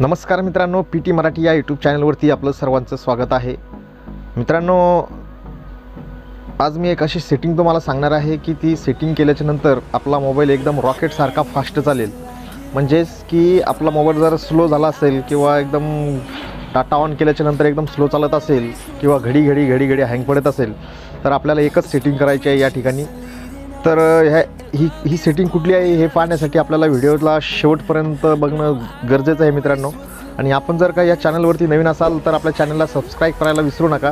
नमस्कार मित्रांनो, P T Marathi या यूट्यूब चॅनलवरती आपलं सर्वांचं स्वागत आहे। मित्रांनो, आज मी एक अशी सेटिंग तुम्हाला सांगणार आहे की ती सेटिंग केल्याच्या नंतर आपला मोबाईल एकदम रॉकेट सारखा फास्ट चालेल। म्हणजेच की आपला मोबाईल जर स्लो झाला असेल किंवा एकदम डाटा ऑन केल्याच्या नंतर एकदम स्लो चालत असेल किंवा घडी हँग पडत असेल तर आपल्याला एकच सेटिंग करायची आहे या ठिकाणी। तर ही सेटिंग कुठली आहे हे पाहण्यासाठी आपल्याला व्हिडिओला शेवटपर्यंत बघणं गरजेचं आहे मित्रांनो। आणि आपण जर का या चॅनलवरती नवीन असाल तर आपल्या चॅनलला सबस्क्राईब करायला विसरू नका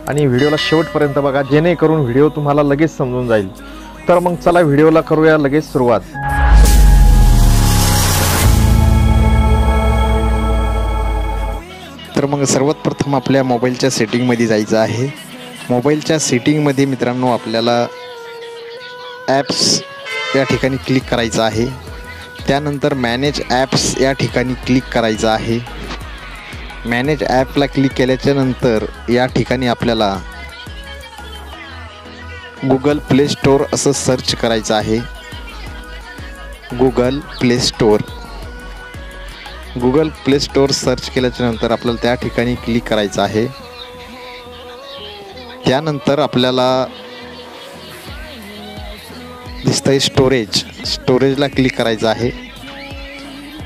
आणि व्हिडिओला शेवटपर्यंत बघा, जेणेकरून व्हिडिओ तुम्हाला लगेच समजून जाईल। तर मग चला व्हिडिओला करूया लगेच सुरुवात। तर मग सर्वात प्रथम आपल्या मोबाईलच्या सेटिंगमध्ये जायचं आहे। मोबाईलच्या सेटिंगमध्ये मित्रांनो आपल्याला ॲप्स या ठिकाणी क्लिक करायचं आहे। त्यानंतर मॅनेज ॲप्स या ठिकाणी क्लिक करायचं आहे। मॅनेज ॲपला क्लिक केल्याच्या नंतर या ठिकाणी आपल्याला गुगल प्ले स्टोअर असं सर्च करायचं आहे। गुगल प्ले स्टोअर सर्च केल्याच्या नंतर आपल्याला त्या ठिकाणी क्लिक करायचं आहे। त्यानंतर आपल्याला दिसतंय स्टोरेजला क्लिक करायचं आहे।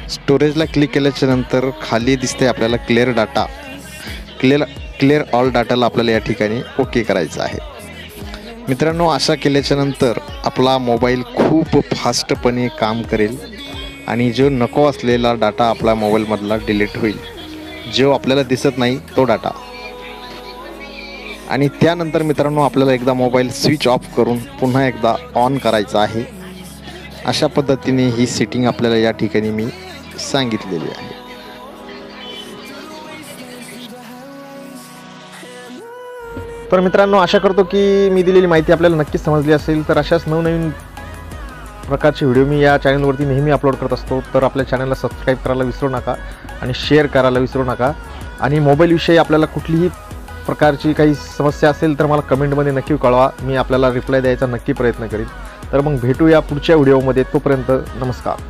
स्टोरेजला क्लिक केल्याच्या नंतर खाली दिसतंय आपल्याला क्लिअर ऑल डाटाला आपल्याला या ठिकाणी ओके करायचं आहे। मित्रांनो, अशा केल्याच्या नंतर आपला मोबाईल खूप फास्टपणे काम करेल आणि जो नको असलेला डाटा आपला मोबाईलमधला डिलीट होईल, जो आपल्याला दिसत नाही तो डाटा। आणि त्यानंतर मित्रांनो आपल्याला एकदा मोबाईल स्विच ऑफ करून पुन्हा एकदा ऑन करायचा आहे। अशा पद्धतीने ही सेटिंग आपल्याला या ठिकाणी मी सांगितलेली आहे। तर मित्रांनो, आशा करतो की मी दिलेली माहिती आपल्याला नक्कीच समजली असेल। तर अशाच नवनवीन प्रकारचे व्हिडिओ मी या चॅनलवरती नेहमी अपलोड करत असतो। तर आपल्या चॅनलला सबस्क्राईब करायला विसरू नका आणि शेअर करायला विसरू नका। आणि मोबाईलविषयी आपल्याला कुठलीही प्रकारची काही समस्या असेल तर मला कमेंटमध्ये नक्की कळवा, मी आपल्याला रिप्लाय द्यायचा नक्की प्रयत्न करीन। तर मग भेटूया पुढच्या व्हिडिओमध्ये, तोपर्यंत नमस्कार।